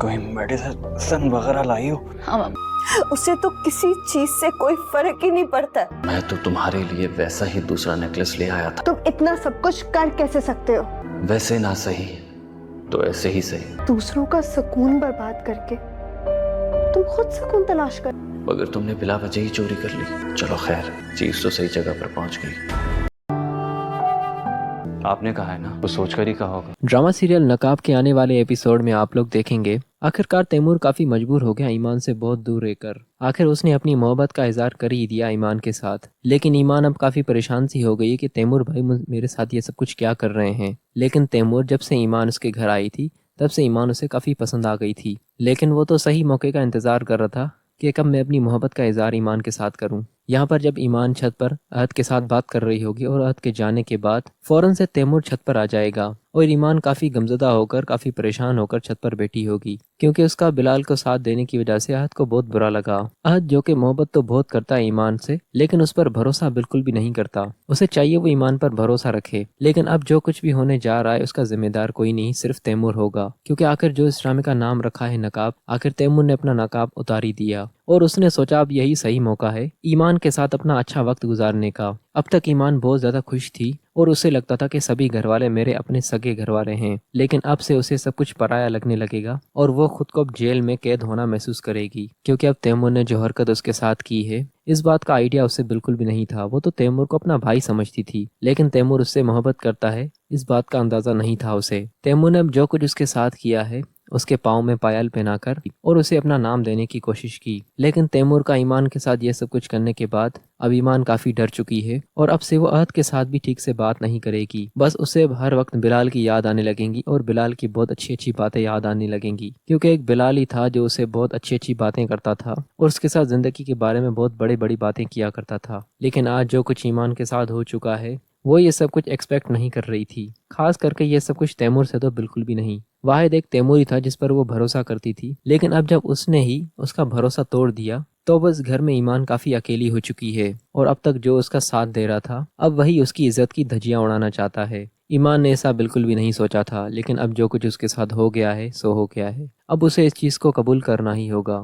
कोई मेडिसिन वगैरह लाई हो? हाँ, उसे तो किसी चीज से कोई फर्क ही नहीं पड़ता। मैं तो तुम्हारे लिए वैसा ही दूसरा नेकलेस ले आया था। तुम इतना सब कुछ कर कैसे सकते हो? वैसे ना सही तो ऐसे ही सही। दूसरों का सुकून बर्बाद करके तुम खुद सुकून तलाश कर। मगर तुमने बिला वजह ही चोरी कर ली। चलो खैर, चीज तो सही जगह पर पहुंच गई। आपने कहा है ना, वो सोचकर ही कहा होगा। ड्रामा सीरियल नकाब के आने वाले एपिसोड में आप लोग देखेंगे आखिरकार तैमूर काफी मजबूर हो गया ईमान से बहुत दूर रहकर। आखिर उसने अपनी मोहब्बत का इजहार कर ही दिया ईमान के साथ, लेकिन ईमान अब काफी परेशान सी हो गई है कि तैमूर भाई मेरे साथ ये सब कुछ क्या कर रहे हैं। लेकिन तैमूर जब से ईमान उसके घर आई थी तब से ईमान उसे काफी पसंद आ गई थी, लेकिन वो तो सही मौके का इंतजार कर रहा था कि कब मैं अपनी मोहब्बत का इजहार ईमान के साथ करूं। यहाँ पर जब ईमान छत पर अहद के साथ बात कर रही होगी और अहद के जाने के बाद फौरन से तैमूर छत पर आ जाएगा और ईमान काफी गमजदा होकर काफी परेशान होकर छत पर बैठी होगी, क्योंकि उसका बिलाल को साथ देने की वजह से अहद को बहुत बुरा लगा। अहद जो कि मोहब्बत तो बहुत करता है ईमान से, लेकिन उस पर भरोसा बिल्कुल भी नहीं करता। उसे चाहिए वो ईमान पर भरोसा रखे, लेकिन अब जो कुछ भी होने जा रहा है उसका जिम्मेदार कोई नहीं, सिर्फ तैमूर होगा, क्योंकि आखिर जो इस ड्रामे का नाम रखा है नकाब, आखिर तैमूर ने अपना नकाब उतार ही दिया और उसने सोचा अब यही सही मौका है ईमान के साथ अपना अच्छा वक्त गुजारने का। अब तक ईमान बहुत ज्यादा खुश थी और उसे लगता था कि सभी घरवाले मेरे अपने सगे घरवाले हैं, लेकिन अब से उसे सब कुछ पराया लगने लगेगा और वो खुद को अब जेल में कैद होना महसूस करेगी, क्योंकि अब तैमूर ने जो हरकत उसके साथ की है इस बात का आइडिया उसे बिल्कुल भी नहीं था। वो तो तैमूर को अपना भाई समझती थी, लेकिन तैमूर उससे मोहब्बत करता है इस बात का अंदाजा नहीं था उसे। तैमूर ने अब जो कुछ उसके साथ किया है उसके पाँव में पायल पहनाकर और उसे अपना नाम देने की कोशिश की, लेकिन तैमूर का ईमान के साथ ये सब कुछ करने के बाद अब ईमान काफी डर चुकी है और अब से वो अहद के साथ भी ठीक से बात नहीं करेगी। बस उसे हर वक्त बिलाल की याद आने लगेंगी और बिलाल की बहुत अच्छी अच्छी बातें याद आने लगेंगी, क्योंकि एक बिलाल ही था जो उसे बहुत अच्छी अच्छी बातें करता था और उसके साथ जिंदगी के बारे में बहुत बड़ी बड़ी बातें किया करता था। लेकिन आज जो कुछ ईमान के साथ हो चुका है वो ये सब कुछ एक्सपेक्ट नहीं कर रही थी, खास करके ये सब कुछ तैमूर से तो बिल्कुल भी नहीं। वाहिद एक तैमूर ही था जिस पर वो भरोसा करती थी, लेकिन अब जब उसने ही उसका भरोसा तोड़ दिया तो बस घर में ईमान काफी अकेली हो चुकी है और अब तक जो उसका साथ दे रहा था अब वही उसकी इज्जत की धज्जियां उड़ाना चाहता है। ईमान ने ऐसा बिल्कुल भी नहीं सोचा था, लेकिन अब जो कुछ उसके साथ हो गया है सो हो गया है, अब उसे इस चीज को कबूल करना ही होगा।